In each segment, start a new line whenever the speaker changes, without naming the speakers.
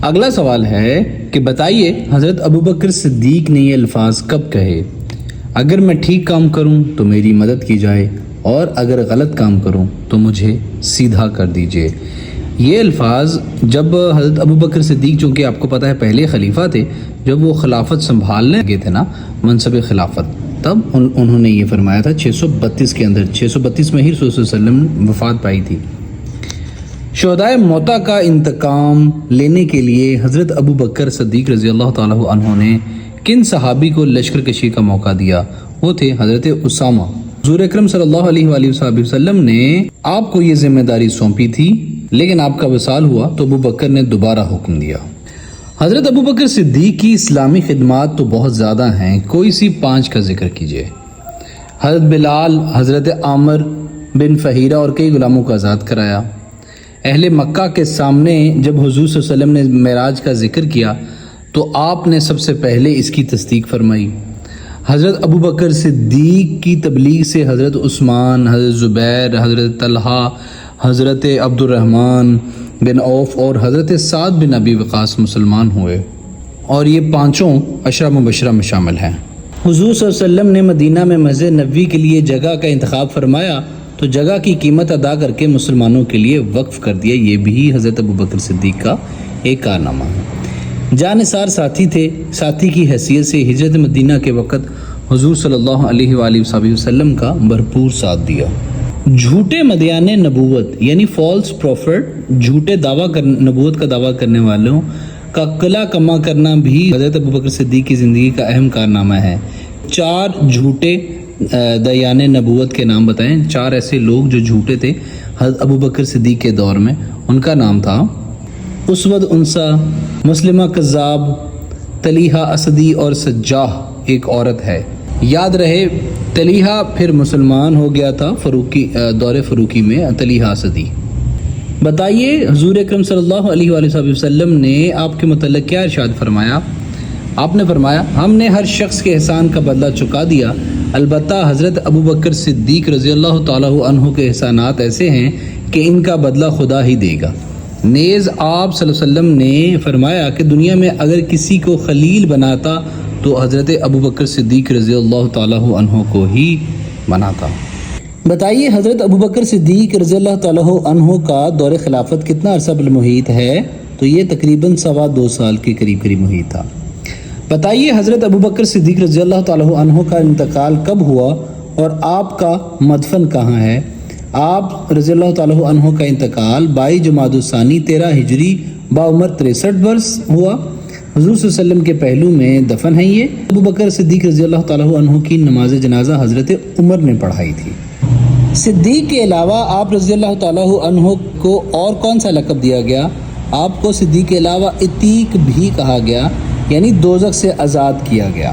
اگلا سوال ہے کہ بتائیے حضرت ابوبکر صدیق نے یہ الفاظ کب کہے؟ اگر میں ٹھیک کام کروں تو میری مدد کی جائے، اور اگر غلط کام کروں تو مجھے سیدھا کر دیجئے۔ یہ الفاظ جب حضرت ابوبکر صدیق، چونکہ آپ کو پتہ ہے پہلے خلیفہ تھے، جب وہ خلافت سنبھالنے لگے تھے نا، منصب خلافت، تب انہوں نے یہ فرمایا تھا 632 کے اندر، 632 میں ہی رسول صلی اللہ علیہ وسلم نے وفات پائی تھی۔ شہدائے موتا کا انتقام لینے کے لیے حضرت ابوبکر صدیق رضی اللہ تعالیٰ عنہ نے کن صحابی کو لشکر کشی کا موقع دیا؟ وہ تھے حضرت اسامہ۔ حضور اکرم صلی اللہ علیہ وآلہ وسلم نے آپ کو یہ ذمہ داری سونپی تھی، لیکن آپ کا وصال ہوا تو ابوبکر نے دوبارہ حکم دیا۔ حضرت ابوبکر صدیق کی اسلامی خدمات تو بہت زیادہ ہیں، کوئی سی 5 کا ذکر کیجیے۔ حضرت بلال، حضرت عامر بن فہیرہ اور کئی غلاموں کو آزاد کرایا۔ اہل مکہ کے سامنے جب حضور صلی اللہ علیہ وسلم نے معراج کا ذکر کیا تو آپ نے سب سے پہلے اس کی تصدیق فرمائی۔ حضرت ابوبکر صدیق کی تبلیغ سے حضرت عثمان، حضرت زبیر، حضرت طلحہ، حضرت عبد الرحمن بن عوف اور حضرت سعد بن ابی وقاص مسلمان ہوئے، اور یہ 5 عشرہ مبشرہ میں شامل ہیں۔ حضور صلی اللہ علیہ وسلم نے مدینہ میں مسجد نبوی کے لیے جگہ کا انتخاب فرمایا تو جگہ کی قیمت ادا کر کے مسلمانوں کے لیے وقف کر دیا۔ یہ بھی حضرت ابوبکر صدیق کا ایک کارنامہ ہے۔ جانثار ساتھی تھے، ساتھی کی حیثیت سے ہجرت مدینہ کے وقت حضور صلی اللہ علیہ وآلہ وسلم کا بھرپور ساتھ دیا۔ جھوٹے مدیان نبوت یعنی فالس پروفٹ، جھوٹے نبوت کا دعویٰ کرنے والوں کا قلع کما کرنا بھی حضرت ابوبکر صدیق کی زندگی کا اہم کارنامہ ہے۔ 4 جھوٹے دیان نبوت کے نام بتائیں، 4 ایسے لوگ جو جھوٹے تھے حضرت ابوبکر صدیق کے دور میں۔ ان کا نام تھا اسود انسا، مسلمہ کذاب، طلیحہ اسدی اور سجاح ایک عورت ہے۔ یاد رہے طلیحہ پھر مسلمان ہو گیا تھا دور فروخی میں، طلیحہ اسدی۔ بتائیے حضور اکرم صلی اللہ علیہ وآلہ وسلم نے آپ کے متعلق کیا ارشاد فرمایا؟ آپ نے فرمایا ہم نے ہر شخص کے احسان کا بدلہ چکا دیا، البتہ حضرت ابوبکر صدیق رضی اللہ تعالیٰ عنہ کے احسانات ایسے ہیں کہ ان کا بدلہ خدا ہی دے گا۔ نیز آپ صلی اللہ علیہ وسلم نے فرمایا کہ دنیا میں اگر کسی کو خلیل بناتا تو حضرت ابوبکر صدیق رضی اللہ تعالیٰ عنہ کو ہی بناتا۔ بتائیے حضرت ابوبکر صدیق رضی اللہ تعالیٰ عنہ کا دور خلافت کتنا عرصہ بالمحیط ہے؟ تو یہ تقریباً 2.25 سال کے قریب محیط تھا۔ بتائیے حضرت ابوبکر صدیق رضی اللہ تعالیٰ عنہ کا انتقال کب ہوا اور آپ کا مدفن کہاں ہے؟ آپ رضی اللہ تعالیٰ عنہ کا انتقال 22 جمادی الثانی 13 ہجری بعمر 63 برس ہوا۔ حضور صلی اللہ علیہ وسلم کے پہلو میں دفن ہے یہ۔ ابوبکر صدیق رضی اللہ تعالیٰ عنہ کی نماز جنازہ حضرت عمر نے پڑھائی تھی۔ صدیق کے علاوہ آپ رضی اللہ تعالیٰ عنہ کو اور کون سا لقب دیا گیا؟ آپ کو صدیق کے علاوہ عتیق بھی کہا گیا، یعنی دوزخ سے آزاد کیا گیا۔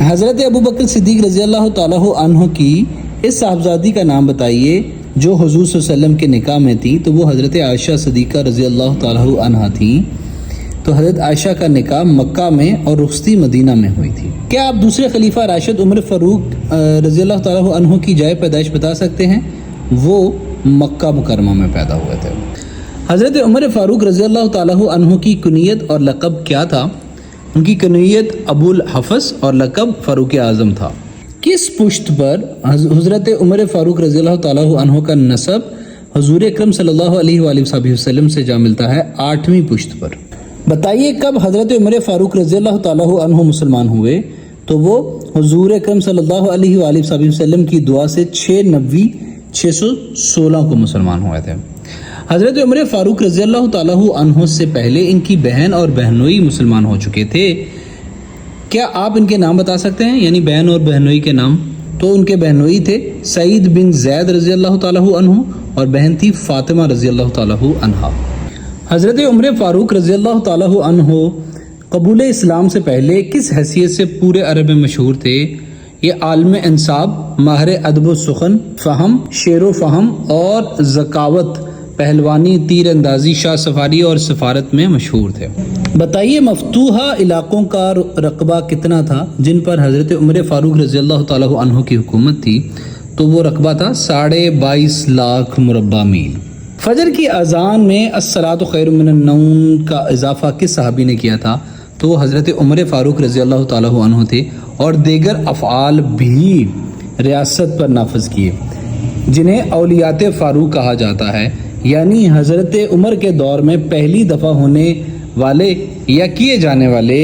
حضرت ابوبکر صدیق رضی اللہ تعالیٰ عنہ کی اس صاحبزادی کا نام بتائیے جو حضور صلی اللہ علیہ وسلم کے نکاح میں تھی، تو وہ حضرت عائشہ صدیقہ رضی اللہ تعالیٰ عنہ تھیں۔ تو حضرت عائشہ کا نکاح مکہ میں اور رخصتی مدینہ میں ہوئی تھی۔ کیا آپ دوسرے خلیفہ راشد عمر فاروق رضی اللہ تعالیٰ عنہ کی جائے پیدائش بتا سکتے ہیں؟ وہ مکہ مکرمہ میں پیدا ہوئے تھے۔ حضرت عمر فاروق رضی اللہ تعالیٰ عنہ کی کنیت اور لقب کیا تھا؟ ان کی کنیت ابو الحفظ اور لقب فاروق اعظم تھا۔ کس پشت پر حضرت عمر فاروق رضی اللہ تعالیٰ عنہ کا نسب حضور اکرم صلی اللہ علیہ وآلہ وسلم سے جا ملتا ہے؟ 8ویں پشت پر۔ بتائیے کب حضرت عمر فاروق رضی اللہ تعالیٰ عنہ مسلمان ہوئے؟ تو وہ حضور اکرم صلی اللہ علیہ وآلہ وسلم کی دعا سے 6/9/616 کو مسلمان ہوئے تھے۔ حضرت عمر فاروق رضی اللہ تعالیٰ عنہ سے پہلے ان کی بہن اور بہنوئی مسلمان ہو چکے تھے۔ کیا آپ ان کے نام بتا سکتے ہیں، یعنی بہن اور بہنوئی کے نام؟ تو ان کے بہنوئی تھے سعید بن زید رضی اللہ تعالیٰ عنہ اور بہن تھی فاطمہ رضی اللہ تعالیٰ عنہا۔ حضرت عمر فاروق رضی اللہ تعالیٰ عنہ قبول اسلام سے پہلے کس حیثیت سے پورے عرب میں مشہور تھے؟ یہ عالم انصاب، ماہر ادب و سخن، فہم، شعر و فہم اور ذکاوت، پہلوانی، تیر اندازی، شاہ سفاری اور سفارت میں مشہور تھے۔ بتائیے مفتوحہ علاقوں کا رقبہ کتنا تھا جن پر حضرت عمر فاروق رضی اللہ تعالیٰ عنہ کی حکومت تھی؟ تو وہ رقبہ تھا 22.5 لاکھ مربع میل۔ فجر کی اذان میں الصلاۃ خیر من النوم کا اضافہ کس صحابی نے کیا تھا؟ تو وہ حضرت عمر فاروق رضی اللہ تعالیٰ عنہ تھے، اور دیگر افعال بھی ریاست پر نافذ کیے جنہیں اولیات فاروق کہا جاتا ہے، یعنی حضرت عمر کے دور میں پہلی دفعہ ہونے والے یا کیے جانے والے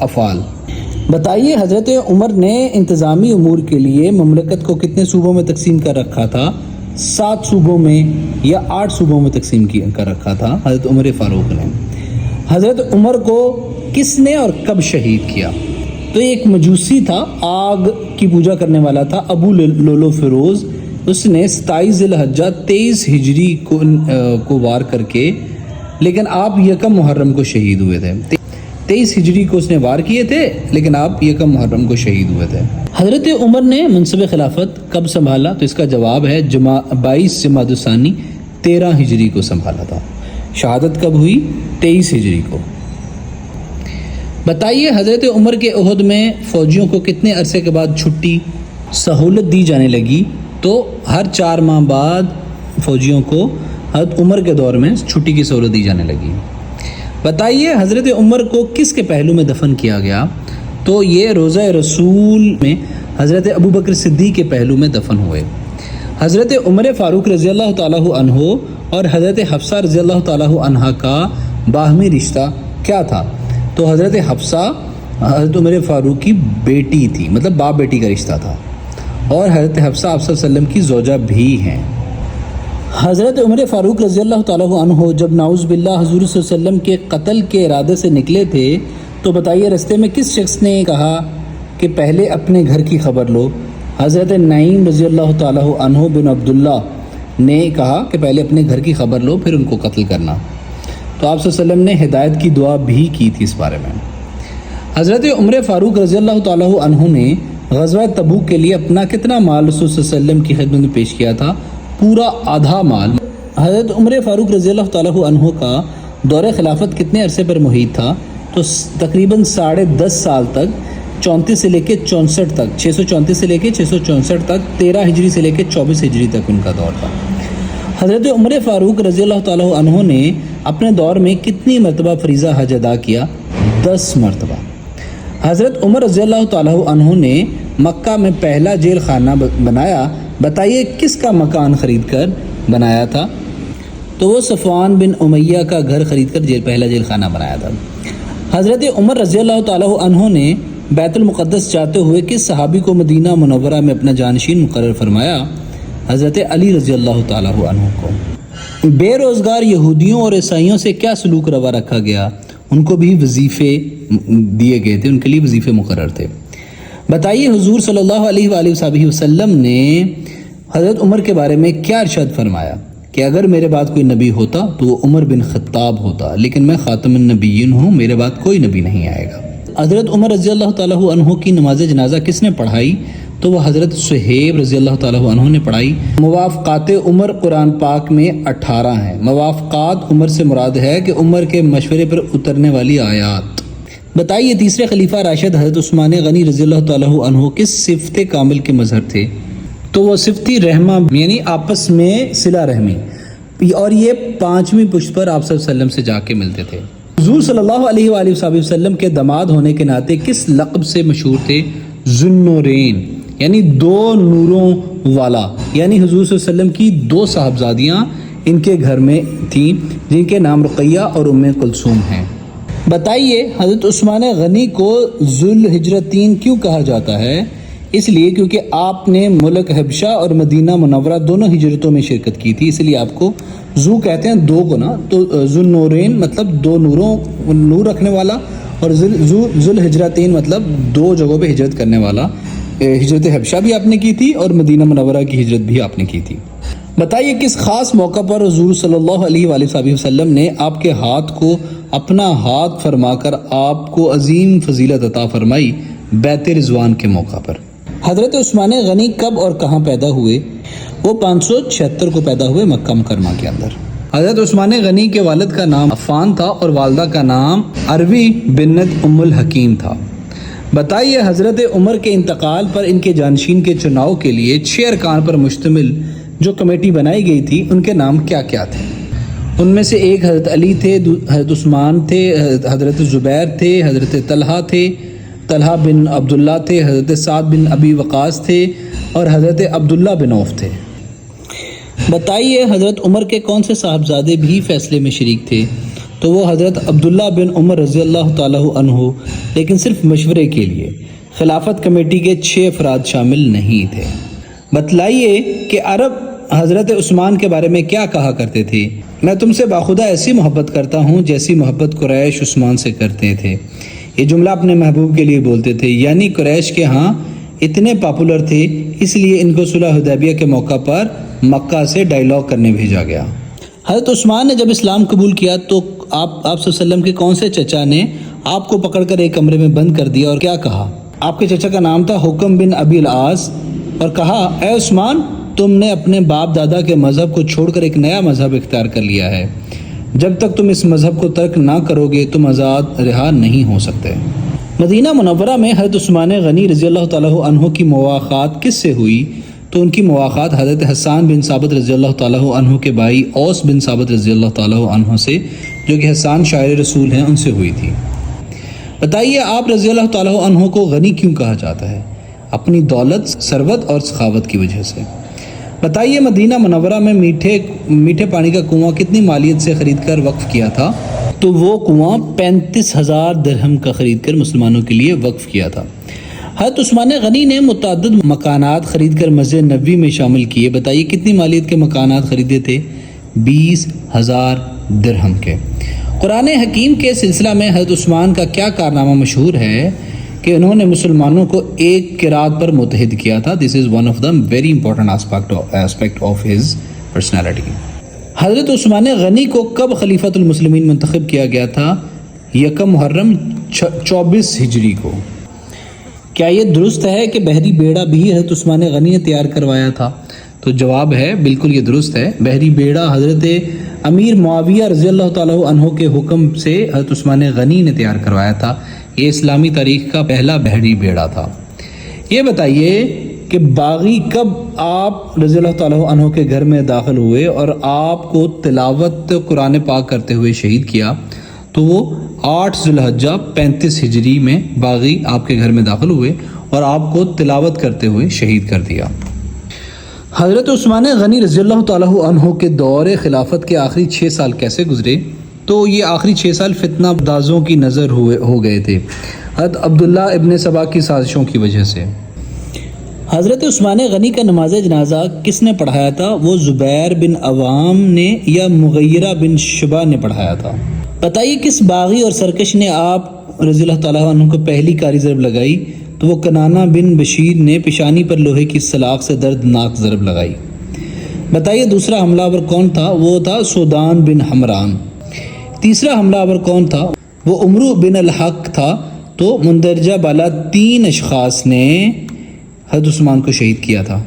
افعال۔ بتائیے حضرت عمر نے انتظامی امور کے لیے مملکت کو کتنے صوبوں میں تقسیم کر رکھا تھا؟ 7 صوبوں میں یا 8 صوبوں میں تقسیم کر رکھا تھا حضرت عمر فاروق نے۔ حضرت عمر کو کس نے اور کب شہید کیا؟ تو ایک مجوسی تھا، آگ کی پوجا کرنے والا تھا، ابو لولو فیروز۔ اس نے 27 ذی الحجہ 23 ہجری کو وار کر کے، لیکن آپ یکم محرم کو شہید ہوئے تھے۔ 23 ہجری کو اس نے وار کیے تھے، لیکن آپ یکم محرم کو شہید ہوئے تھے۔ حضرت عمر نے منصب خلافت کب سنبھالا؟ تو اس کا جواب ہے 22 جمادی الثانی 13 ہجری کو سنبھالا تھا۔ شہادت کب ہوئی؟ 23 ہجری کو۔ بتائیے حضرت عمر کے عہد میں فوجیوں کو کتنے عرصے کے بعد چھٹی سہولت دی جانے لگی؟ تو ہر 4 ماہ بعد فوجیوں کو حضرت عمر کے دور میں چھٹی کی سہولت دی جانے لگی۔ بتائیے حضرت عمر کو کس کے پہلو میں دفن کیا گیا؟ تو یہ روضہ رسول میں حضرت ابوبکر صدیق کے پہلو میں دفن ہوئے۔ حضرت عمر فاروق رضی اللہ تعالیٰ عنہ اور حضرت حفصہ رضی اللہ تعالیٰ عنہ کا باہمی رشتہ کیا تھا؟ تو حضرت حفصہ حضرت عمر فاروق کی بیٹی تھی، مطلب باپ بیٹی کا رشتہ تھا، اور حضرت حفصہ آپ صلی اللہ علیہ وسلم کی زوجہ بھی ہیں۔ حضرت عمر فاروق رضی اللہ تعالیٰ عنہ جب نعوذ باللہ حضور صلی اللہ علیہ وسلم کے قتل کے ارادے سے نکلے تھے، تو بتائیے رستے میں کس شخص نے کہا کہ پہلے اپنے گھر کی خبر لو؟ حضرت نعیم رضی اللہ تعالیٰ عنہ بن عبداللہ نے کہا کہ پہلے اپنے گھر کی خبر لو پھر ان کو قتل کرنا۔ تو آپ صلی اللہ علیہ وسلم نے ہدایت کی دعا بھی کی تھی اس بارے میں۔ حضرت عمر فاروق رضی اللہ تعالیٰ عنہ نے غزوہ تبوک کے لیے اپنا کتنا مال رسول صلی اللہ علیہ وسلم کی خدمت میں پیش کیا تھا؟ پورا آدھا مال۔ حضرت عمر فاروق رضی اللہ تعالیٰ عنہ کا دور خلافت کتنے عرصے پر محیط تھا؟ تو تقریباً 10.5 سال تک، 34 سے لے کے 64 تک، 634 سے لے کے 664 تک، 13 ہجری سے لے کے 24 ہجری تک ان کا دور تھا۔ حضرت عمر فاروق رضی اللہ تعالیٰ عنہ نے اپنے دور میں کتنی مرتبہ فریضہ حج ادا کیا؟ 10 مرتبہ۔ حضرت عمر رضی اللہ تعالیٰ عنہ نے مکہ میں پہلا جیل خانہ بنایا، بتائیے کس کا مکان خرید کر بنایا تھا؟ تو وہ صفوان بن امیہ کا گھر خرید کر پہلا جیل خانہ بنایا تھا۔ حضرت عمر رضی اللہ تعالیٰ عنہ نے بیت المقدس جاتے ہوئے کس صحابی کو مدینہ منورہ میں اپنا جانشین مقرر فرمایا؟ حضرت علی رضی اللہ تعالیٰ عنہ کو۔ بے روزگار یہودیوں اور عیسائیوں سے کیا سلوک روا رکھا گیا؟ ان کو بھی وظیفے دیے گئے تھے، ان کے لیے وظیفے مقرر تھے۔ بتائیے حضور صلی اللہ علیہ وآلہ وسلم نے حضرت عمر کے بارے میں کیا ارشاد فرمایا کہ اگر میرے بعد کوئی نبی ہوتا تو وہ عمر بن خطاب ہوتا، لیکن میں خاتم النبیین ہوں، میرے بعد کوئی نبی نہیں آئے گا۔ حضرت عمر رضی اللہ تعالیٰ عنہ کی نماز جنازہ کس نے پڑھائی؟ تو وہ حضرت صہیب رضی اللہ تعالیٰ عنہ نے پڑھائی۔ موافقات عمر قرآن پاک میں 18 ہیں۔ موافقات عمر سے مراد ہے کہ عمر کے مشورے پر اترنے والی آیات۔ بتائیے تیسرے خلیفہ راشد حضرت عثمان غنی رضی اللہ تعالیٰ عنہ کس صفت کامل کے مظہر تھے؟ تو وہ صفت رحمہ، یعنی آپس میں صلہ رحمی، اور یہ 5ویں پشت پر آپ صلی اللہ علیہ وسلم سے جا کے ملتے تھے۔ حضور صلی اللہ علیہ وآلہ وسلم کے داماد ہونے کے ناطے کس لقب سے مشہور تھے؟ ذوالنورین، یعنی 2 نوروں والا، یعنی حضور صلی اللہ علیہ وسلم کی 2 صاحبزادیاں ان کے گھر میں تھیں جن کے نام رقیہ اور ام کلثوم ہیں۔ بتائیے حضرت عثمان غنی کو ذوالہجرتین کیوں کہا جاتا ہے؟ اس لیے کیونکہ آپ نے ملک حبشہ اور مدینہ منورہ دونوں ہجرتوں میں شرکت کی تھی، اس لیے آپ کو ذو کہتے ہیں 2 کو نا، تو ذوالنورین مطلب 2 نور رکھنے والا، اور ذوالہجرتین مطلب 2 جگہوں پہ ہجرت کرنے والا۔ ہجرت حبشہ بھی آپ نے کی تھی اور مدینہ منورہ کی ہجرت بھی آپ نے کی تھی۔ بتائیے کس خاص موقع پر حضور صلی اللہ علیہ وآلہ وسلم نے آپ کے ہاتھ کو اپنا ہاتھ فرما کر آپ کو عظیم فضیلت عطا فرمائی؟ بیعت رضوان کے موقع پر۔ حضرت عثمان غنی کب اور کہاں پیدا ہوئے؟ وہ 576 کو پیدا ہوئے مکہ مکرمہ کے اندر۔ حضرت عثمان غنی کے والد کا نام عفان تھا اور والدہ کا نام عروی بنت ام الحکیم تھا۔ بتائیے حضرت عمر کے انتقال پر ان کے جانشین کے چناؤ کے لیے 6 ارکان پر مشتمل جو کمیٹی بنائی گئی تھی ان کے نام کیا کیا تھے؟ ان میں سے ایک حضرت علی تھے، حضرت عثمان تھے، حضرت زبیر تھے، حضرت طلحہ تھے، طلحہ بن عبداللہ تھے، حضرت سعد بن ابی وقاص تھے اور حضرت عبداللہ بن عوف تھے۔ بتائیے حضرت عمر کے کون سے صاحبزادے بھی فیصلے میں شریک تھے؟ تو وہ حضرت عبداللہ بن عمر رضی اللہ تعالیٰ عنہ، لیکن صرف مشورے کے لیے۔ خلافت کمیٹی کے 6 افراد شامل نہیں تھے۔ بتلائیے کہ عرب حضرت عثمان کے بارے میں کیا کہا کرتے تھے؟ میں تم سے باخدا ایسی محبت کرتا ہوں جیسی محبت قریش عثمان سے کرتے تھے۔ یہ جملہ اپنے محبوب کے لیے بولتے تھے، یعنی قریش کے ہاں اتنے پاپولر تھے، اس لیے ان کو صلح حدیبیہ کے موقع پر مکہ سے ڈائیلاگ کرنے بھیجا گیا۔ حضرت عثمان نے جب اسلام قبول کیا تو آپ صلی اللہ علیہ وسلم کے کون سے چچا نے آپ کو پکڑ کر ایک کمرے میں بند کر دیا اور کیا کہا؟ آپ کے چچا کا نام تھا حکم بن ابی العاص، اور کہا اے عثمان، تم نے اپنے باپ دادا کے مذہب کو چھوڑ کر ایک نیا مذہب اختیار کر لیا ہے، جب تک تم اس مذہب کو ترک نہ کرو گے تم آزاد رہا نہیں ہو سکتے۔ مدینہ منورہ میں حضرت عثمان غنی رضی اللہ تعالیٰ عنہ کی مواخات کس سے ہوئی؟ تو ان کی مواخات حضرت حسان بن ثابت رضی اللہ تعالیٰ عنہ کے بھائی اوس بن ثابت رضی اللہ تعالیٰ عنہ سے، جو کہ حسان شاعر رسول ہیں، ان سے ہوئی تھی۔ بتائیے آپ رضی اللہ تعالیٰ عنہ کو غنی کیوں کہا جاتا ہے؟ اپنی دولت، ثروت اور سخاوت کی وجہ سے۔ بتائیے مدینہ منورہ میں میٹھے پانی کا کنواں کتنی مالیت سے خرید کر وقف کیا تھا؟ تو وہ کنواں 35,000 درہم کا خرید کر مسلمانوں کے لیے وقف کیا تھا۔ حضرت عثمان غنی نے متعدد مکانات خرید کر مسجد نبوی میں شامل کیے۔ بتائیے کتنی مالیت کے مکانات خریدے تھے؟ 20,000 درہم کے۔ قرآن حکیم کے سلسلہ میں حضرت عثمان کا کیا کارنامہ مشہور ہے کہ انہوں نے مسلمانوں کو ایک قرات پر متحد کیا تھا؟ This is one of the very important aspect of his personality۔ حضرت عثمان غنی کو کب خلیفۃ المسلمین منتخب کیا گیا تھا؟ 1 محرم 24 ہجری کو۔ کیا یہ درست ہے کہ بحری بیڑا بھی حضرت عثمان غنی نے تیار کروایا تھا؟ تو جواب ہے بالکل یہ درست ہے۔ بحری بیڑا حضرت امیر معاویہ رضی اللہ تعالیٰ عنہ کے حکم سے حضرت عثمان غنی نے تیار کروایا تھا۔ یہ اسلامی تاریخ کا پہلا بحری بیڑا تھا۔ یہ بتائیے کہ باغی کب آپ رضی اللہ تعالیٰ عنہ کے گھر میں داخل ہوئے اور آپ کو تلاوت قرآن پاک کرتے ہوئے شہید کیا؟ تو وہ 8 ذی الحجہ 35 ہجری میں باغی آپ کے گھر میں داخل ہوئے اور آپ کو تلاوت کرتے ہوئے شہید کر دیا۔ حضرت عثمان غنی رضی اللہ تعالیٰ عنہ کے دور خلافت کے آخری 6 سال کیسے گزرے؟ تو یہ آخری 6 سال فتنہ بازوں کی نظر ہو گئے تھے، حضرت عبداللہ ابن سبا کی سازشوں کی وجہ سے۔ حضرت عثمان غنی کا نماز جنازہ کس نے پڑھایا تھا؟ وہ زبیر بن عوام نے یا مغیرہ بن شبہ نے پڑھایا تھا؟ بتائیے کس باغی اور سرکش نے آپ رضی اللہ تعالیٰ عنہ کو پہلی کاری ضرب لگائی؟ تو وہ کنانہ بن بشیر نے پیشانی پر لوہے کی سلاخ سے دردناک ضرب لگائی۔ بتائیے دوسرا حملہ آور کون تھا؟ وہ تھا سودان بن حمران۔ تیسرا حملہ آور کون تھا؟ وہ عمرو بن الحق تھا۔ تو مندرجہ بالا 3 اشخاص نے حضرت عثمان کو شہید کیا تھا۔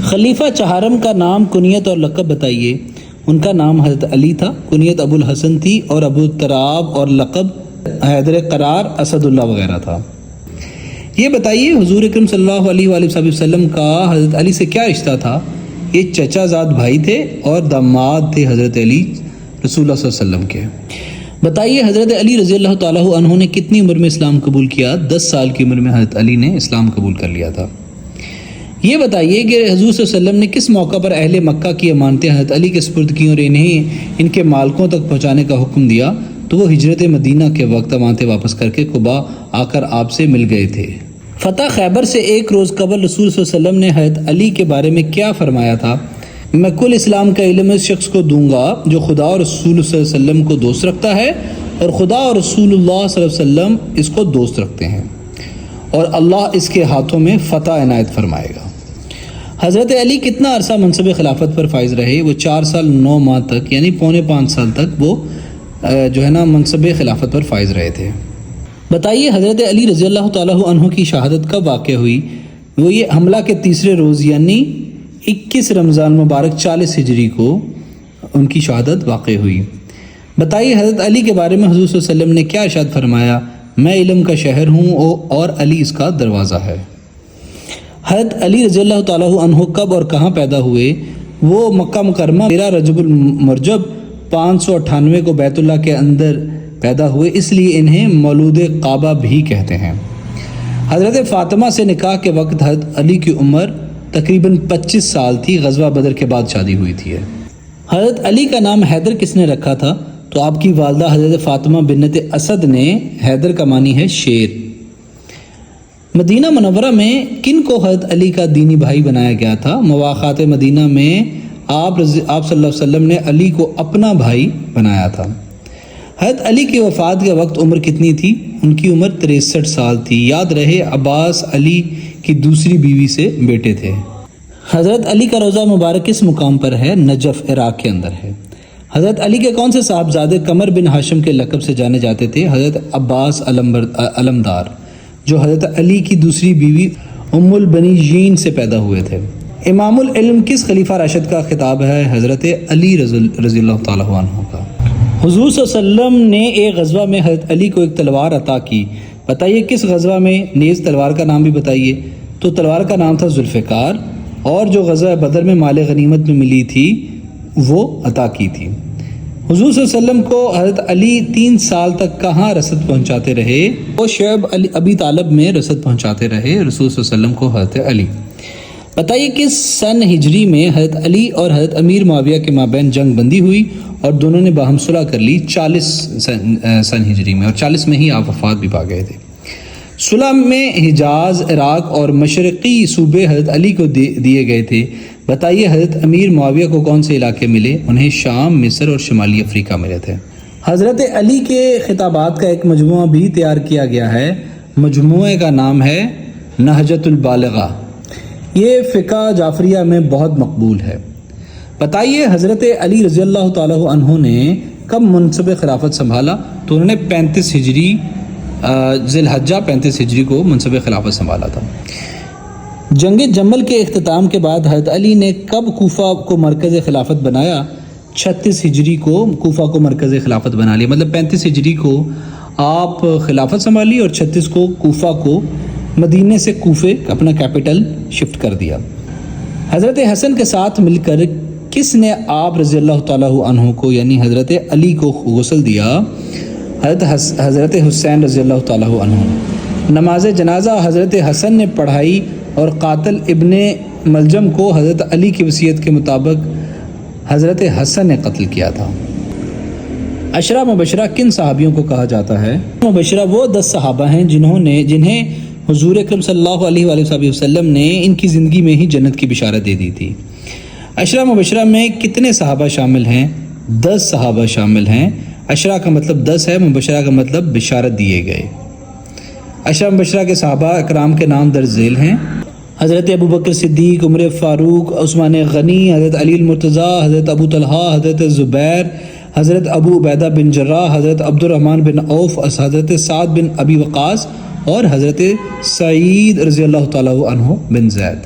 خلیفہ چہارم کا نام، کنیت اور لقب بتائیے۔ ان کا نام حضرت علی تھا، کنیت ابو الحسن تھی اور ابو تراب، اور لقب حیدر قرار، اسد اللہ وغیرہ تھا۔ یہ بتائیے حضور اکرم صلی اللہ علیہ وآلہ وسلم کا حضرت علی سے کیا رشتہ تھا؟ یہ چچا زاد بھائی تھے اور داماد تھے حضرت علی رسول اللہ صلی اللہ علیہ وسلم کے۔ بتائیے حضرت علی رضی اللہ تعالیٰ عنہ نے کتنی عمر میں اسلام قبول کیا؟ 10 سال کی عمر میں حضرت علی نے اسلام قبول کر لیا تھا۔ یہ بتائیے کہ حضور صلی اللہ علیہ وسلم نے کس موقع پر اہل مکہ کی امانتیں حضرت علی کے سپرد کی اور انہیں ان کے مالکوں تک پہنچانے کا حکم دیا؟ تو وہ ہجرت مدینہ کے وقت امانتیں واپس کر کے قباء آ کر آپ سے مل گئے تھے۔ فتح خیبر سے 1 روز قبل رسول صلی اللہ علیہ وسلم نے حضرت علی کے بارے میں کیا فرمایا تھا؟ میں کل اسلام کا علم اس شخص کو دوں گا جو خدا اور رسول صلی اللہ علیہ وسلم کو دوست رکھتا ہے اور خدا اور رسول اللہ صلی اللہ علیہ وسلم اس کو دوست رکھتے ہیں، اور اللہ اس کے ہاتھوں میں فتح عنایت فرمائے گا۔ حضرت علی کتنا عرصہ منصب خلافت پر فائز رہے؟ وہ 4 سال 9 ماہ تک، یعنی پونے 5 سال تک وہ منصب خلافت پر فائز رہے تھے۔ بتائیے حضرت علی رضی اللہ تعالیٰ عنہ کی شہادت کب واقع ہوئی؟ وہ یہ حملہ کے تیسرے روز یعنی 21 رمضان مبارک 40 ہجری کو ان کی شہادت واقع ہوئی۔ بتائیے حضرت علی کے بارے میں حضور صلی اللہ علیہ وسلم نے کیا ارشاد فرمایا؟ میں علم کا شہر ہوں اور علی اس کا دروازہ ہے۔ حضرت علی رضی اللہ تعالیٰ عنہ کب اور کہاں پیدا ہوئے؟ وہ مکہ مکرمہ 13 رجب المرجب 598 کو بیت اللہ کے اندر پیدا ہوئے، اس لیے انہیں مولود کعبہ بھی کہتے ہیں۔ حضرت فاطمہ سے نکاح کے وقت حضرت علی کی عمر تقریباً 25 سال تھی، غزوہ بدر کے بعد شادی ہوئی تھی۔ حضرت علی کا نام حیدر کس نے رکھا تھا؟ تو آپ کی والدہ حضرت فاطمہ بنت اسد نے۔ حیدر کا معنی ہے شیر۔ مدینہ منورہ میں کن کو حضرت علی کا دینی بھائی بنایا گیا تھا؟ مواخات مدینہ میں آپ صلی اللہ علیہ وسلم نے علی کو اپنا بھائی بنایا تھا۔ حضرت علی کی وفات کے وقت عمر کتنی تھی؟ ان کی عمر 63 سال تھی۔ یاد رہے عباس علی کی دوسری بیوی سے بیٹے تھے۔ حضرت علی کا روضہ مبارک کس مقام پر ہے؟ نجف، عراق کے اندر ہے۔ حضرت علی کے کون سے صاحبزادے قمر بن ہاشم کے لقب سے جانے جاتے تھے؟ حضرت عباس علمدار، جو حضرت علی کی دوسری بیوی ام البنیین سے پیدا ہوئے تھے۔ امام العلم کس خلیفہ راشد کا خطاب ہے؟ حضرت علی رضی اللہ تعالیٰ عنہ کا۔ حضور صلی اللہ علیہ وسلم نے ایک غزوہ میں حضرت علی کو ایک تلوار عطا کی، بتائیے کس غزوہ میں؟ نیز تلوار کا نام بھی بتائیے۔ تو تلوار کا نام تھا ذوالفقار، اور جو غزوہ بدر میں مال غنیمت میں ملی تھی وہ عطا کی تھی۔ حضور صلی اللہ علیہ وسلم کو حضرت علی 3 سال تک کہاں رسد پہنچاتے رہے؟ وہ شعیب ابی طالب میں رسد پہنچاتے رہے رسول صلی اللہ علیہ وسلم کو حضرت علی۔ بتائیے کس سن ہجری میں حضرت علی اور حضرت امیر معاویہ کے مابین جنگ بندی ہوئی اور دونوں نے باہم صلح کر لی؟ 40 سن ہجری میں، اور 40 میں ہی آپ وفات بھی پا گئے تھے۔ صلح میں حجاز، عراق اور مشرقی صوبے حضرت علی کو دیے گئے تھے۔ بتائیے حضرت امیر معاویہ کو کون سے علاقے ملے؟ انہیں شام، مصر اور شمالی افریقہ ملے تھے۔ حضرت علی کے خطابات کا ایک مجموعہ بھی تیار کیا گیا ہے، مجموعے کا نام ہے نہجۃ البالغہ۔ یہ فقہ جعفریہ میں بہت مقبول ہے۔ بتائیے حضرت علی رضی اللہ تعالیٰ عنہ نے کب منصب خلافت سنبھالا؟ تو انہوں نے 35 ہجری ذی الحجہ 35 ہجری کو منصب خلافت سنبھالا تھا۔ جنگ جمل کے اختتام کے بعد حضرت علی نے کب کوفہ کو مرکز خلافت بنایا؟ 36 ہجری کو کوفہ کو مرکز خلافت بنا لیا، مطلب 35 ہجری کو آپ خلافت سنبھالی اور 36 کو کوفہ کو، مدینے سے کوفے اپنا کیپٹل شفٹ کر دیا۔ حضرت حسن کے ساتھ مل کر کس نے آپ رضی اللہ تعالیٰ عنہ کو یعنی حضرت علی کو غسل دیا؟ حضرت حسین رضی اللہ تعالیٰ عنہ۔ نماز جنازہ حضرت حسن نے پڑھائی اور قاتل ابن ملجم کو حضرت علی کی وصیت کے مطابق حضرت حسن نے قتل کیا تھا۔ عشرہ مبشرہ کن صحابیوں کو کہا جاتا ہے؟ مبشرہ وہ 10 صحابہ ہیں جنہیں حضور اکرم صلی اللہ علیہ وآلہ وسلم نے ان کی زندگی میں ہی جنت کی بشارت دے دی تھی۔ عشرہ مبشرہ میں کتنے صحابہ شامل ہیں؟ 10 صحابہ شامل ہیں۔ عشرہ کا مطلب 10 ہے، مبشرہ کا مطلب بشارت دیے گئے۔ عشرہ مبشرہ کے صحابہ اکرام کے نام درج ذیل ہیں: حضرت ابوبکر صدیق، عمر فاروق، عثمان غنی، حضرت علی المرتضیٰ، حضرت ابو طلحہ، حضرت زبیر، حضرت ابو عبیدہ بن جراح، حضرت عبد الرحمن بن عوف، حضرت سعد بن ابی وقاص اور حضرت سعید رضی اللہ تعالیٰ عنہ بن زید۔